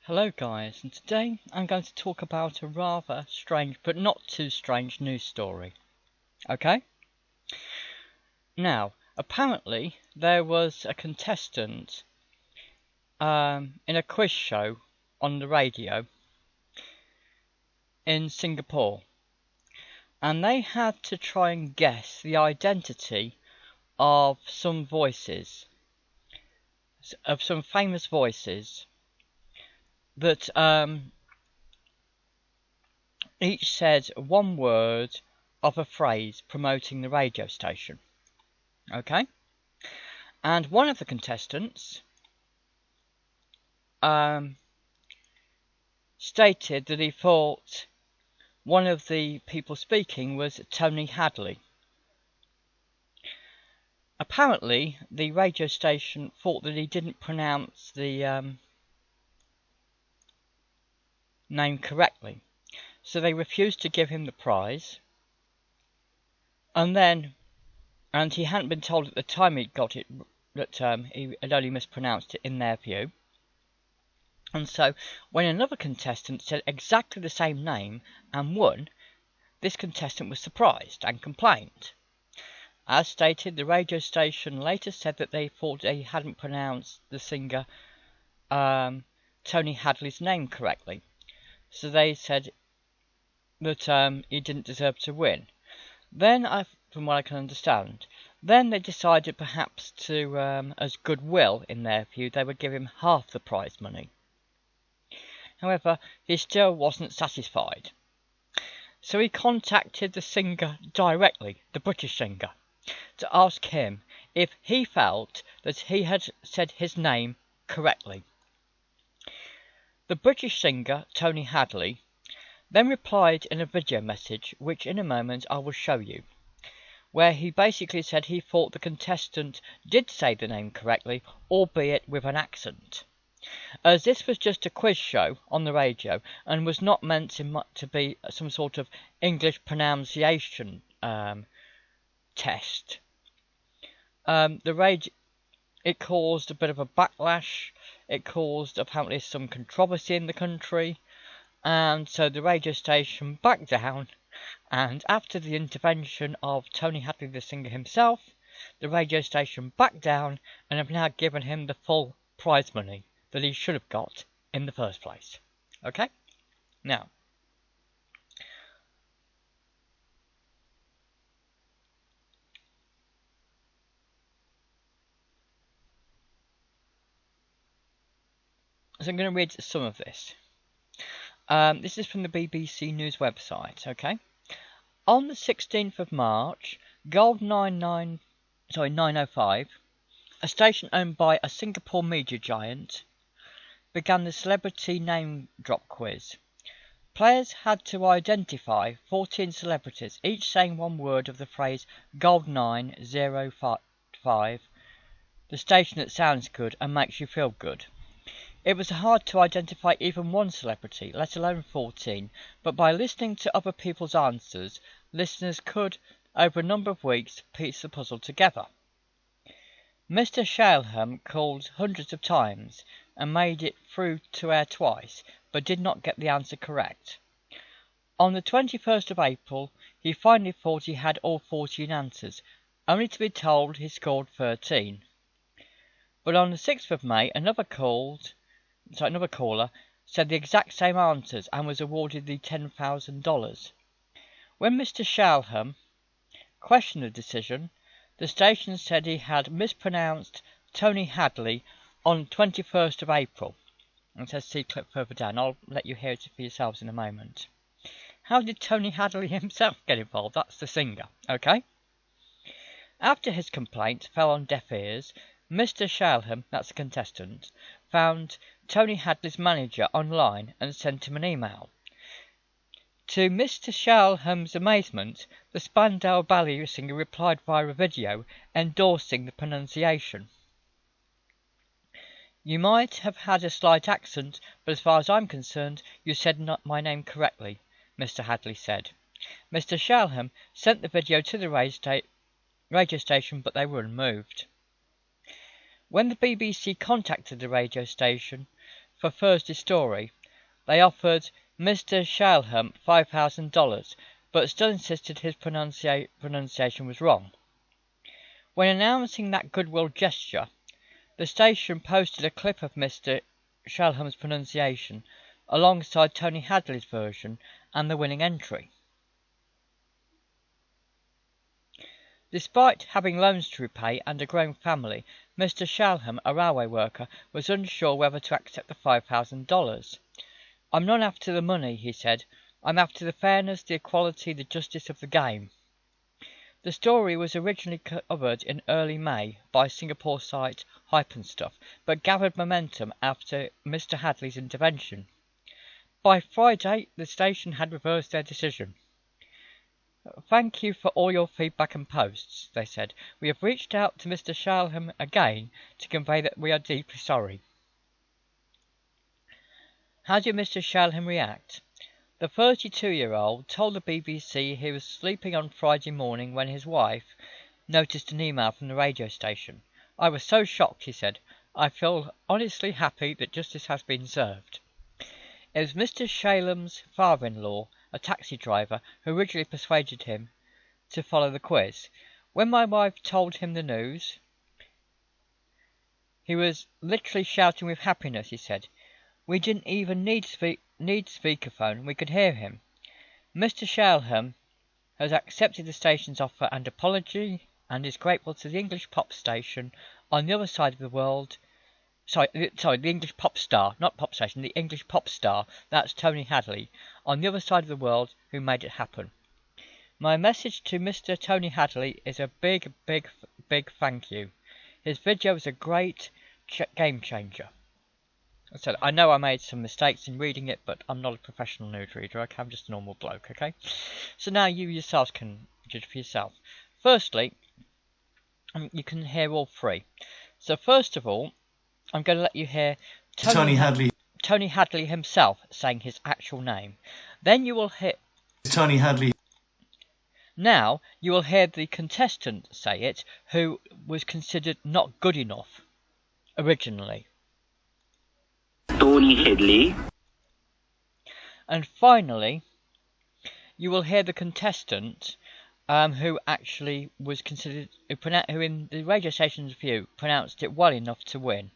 Hello guys, and today I'm going to talk about a rather strange but not too strange news story. Okay? Now, apparently there was a contestant in a quiz show on the radio in Singapore, and they had to try and guess the identity of some voices, of some famous voices that each said one word of a phrase promoting the radio station. Okay? And one of the contestants stated that he thought one of the people speaking was Tony Hadley. Apparently, the radio station thought that he didn't pronounce the name correctly, so they refused to give him the prize. And he hadn't been told at the time he got it that he had only mispronounced it in their view. And so, when another contestant said exactly the same name and won, this contestant was surprised and complained. As stated, the radio station later said that they thought they hadn't pronounced the singer Tony Hadley's name correctly. So they said that he didn't deserve to win. Then, from what I can understand, then they decided perhaps to, as goodwill in their view, they would give him half the prize money. However, he still wasn't satisfied. So he contacted the singer directly, the British singer, to ask him if he felt that he had said his name correctly. The British singer, Tony Hadley, then replied in a video message, which in a moment I will show you, where he basically said he thought the contestant did say the name correctly, albeit with an accent. As this was just a quiz show on the radio and was not meant to be some sort of English pronunciation test, it caused a bit of a backlash. It caused apparently some controversy in the country, and so the radio station backed down. And after the intervention of Tony Hadley, the singer himself, the radio station backed down and have now given him the full prize money that he should have got in the first place. Okay? Now, so I'm going to read some of this. This is from the BBC News website, okay? On the 16th of March, Gold 905, a station owned by a Singapore media giant, began the celebrity name drop quiz. Players had to identify 14 celebrities, each saying one word of the phrase Gold 905, the station that sounds good and makes you feel good. It was hard to identify even one celebrity, let alone 14, but by listening to other people's answers, listeners could, over a number of weeks, piece the puzzle together. Mr. Shalham called hundreds of times and made it through to air twice, but did not get the answer correct. On the 21st of April, he finally thought he had all 14 answers, only to be told he scored 13. But on the 6th of May, another caller said the exact same answers and was awarded the $10,000. When Mr. Shalham questioned the decision, the station said he had mispronounced Tony Hadley on 21st of April. It says see clip further down. I'll let you hear it for yourselves in a moment. How did Tony Hadley himself get involved? That's the singer, okay? After his complaint fell on deaf ears, Mr. Shalham, that's the contestant, found Tony Hadley's manager online and sent him an email. To Mr. Shalham's amazement, the Spandau Ballet singer replied via a video endorsing the pronunciation. You might have had a slight accent, but as far as I'm concerned, you said not my name correctly, Mr. Hadley said. Mr. Shalham sent the video to the radio station, but they were unmoved. When the BBC contacted the radio station for Thursday's story. They offered Mr. Shalham $5,000, but still insisted his pronunciation was wrong. When announcing that goodwill gesture, the station posted a clip of Mr. Shalham's pronunciation alongside Tony Hadley's version and the winning entry. Despite having loans to repay and a growing family, Mr. Shalham, a railway worker, was unsure whether to accept the $5,000. "I'm not after the money," he said. "I'm after the fairness, the equality, the justice of the game." The story was originally covered in early May by Singapore site Hype and Stuff, but gathered momentum after Mr. Hadley's intervention. By Friday, the station had reversed their decision. "Thank you for all your feedback and posts," they said. "We have reached out to Mr. Shalham again to convey that we are deeply sorry." How did Mr. Shalham react? The 32-year-old told the BBC he was sleeping on Friday morning when his wife noticed an email from the radio station. "I was so shocked," he said. "I feel honestly happy that justice has been served." It was Mr. Shalham's father-in-law, a taxi driver, who originally persuaded him to follow the quiz. "When my wife told him the news, he was literally shouting with happiness," he said. "We didn't even need speakerphone, we could hear him." Mr. Shalham has accepted the station's offer and apology and is grateful to the English pop station on the other side of the world. Sorry, the English pop star, not pop station, the English pop star, that's Tony Hadley, on the other side of the world, who made it happen. "My message to Mr. Tony Hadley is a big, big, big thank you. His video is a great game changer." I said, I know I made some mistakes in reading it, but I'm not a professional news reader, okay? I'm just a normal bloke, okay? So now you yourselves can judge for yourself. Firstly, you can hear all three. So first of all, I'm going to let you hear Tony Hadley himself saying his actual name. Then you will hear Tony Hadley. Now you will hear the contestant say it, who was considered not good enough originally. Tony Hadley. And finally, you will hear the contestant who actually was considered, who in the radio station's view pronounced it well enough to win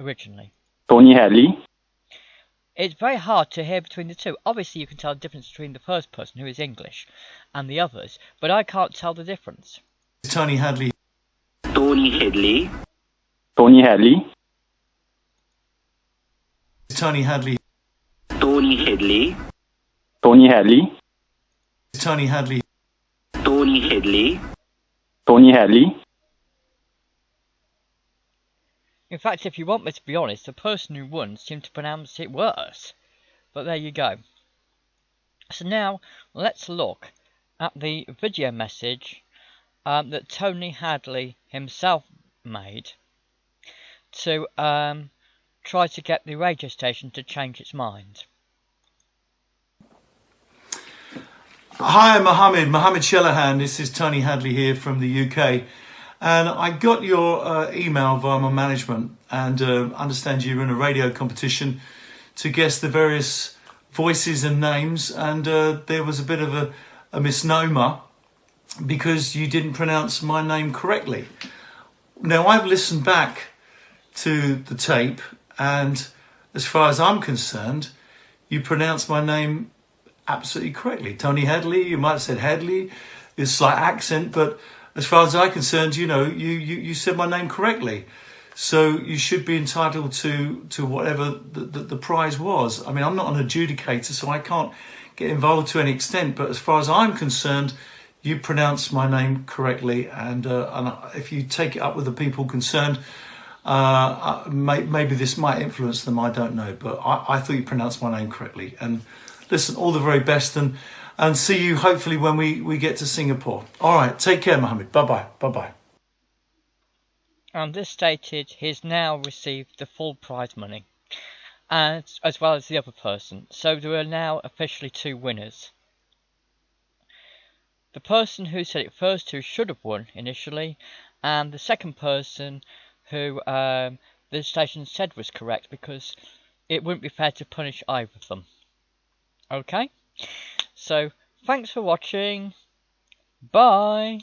originally. Tony Hadley. It's very hard to hear between the two. Obviously you can tell the difference between the first person, who is English, and the others, but I can't tell the difference. Tony Hadley. Tony Hadley. Tony Hadley. Tony Hadley. Tony Hadley. Tony Hadley. Tony Hadley. Tony Hadley. Tony Hadley. In fact, if you want me to be honest, the person who won seemed to pronounce it worse. But there you go. So now, let's look at the video message that Tony Hadley himself made to try to get the radio station to change its mind. Hi, Mohammed Shelahan. This is Tony Hadley here from the UK. And I got your email via my management, and understand you're in a radio competition to guess the various voices and names, and there was a bit of a misnomer because you didn't pronounce my name correctly. Now, I've listened back to the tape, and as far as I'm concerned, you pronounced my name absolutely correctly. Tony Hadley, you might have said Hadley, there's a slight accent, but as far as I'm concerned, you said my name correctly. So you should be entitled to whatever the prize was. I mean, I'm not an adjudicator, so I can't get involved to any extent. But as far as I'm concerned, you pronounced my name correctly. And if you take it up with the people concerned, maybe this might influence them. I don't know. But I thought you pronounced my name correctly. And listen, all the very best. And see you hopefully when we get to Singapore. All right, take care, Mohammed. Bye-bye. Bye-bye. And this stated he's now received the full prize money, as well as the other person. So there are now officially two winners. The person who said it first, who should have won initially, and the second person who the station said was correct, because it wouldn't be fair to punish either of them. Okay? So, thanks for watching. Bye!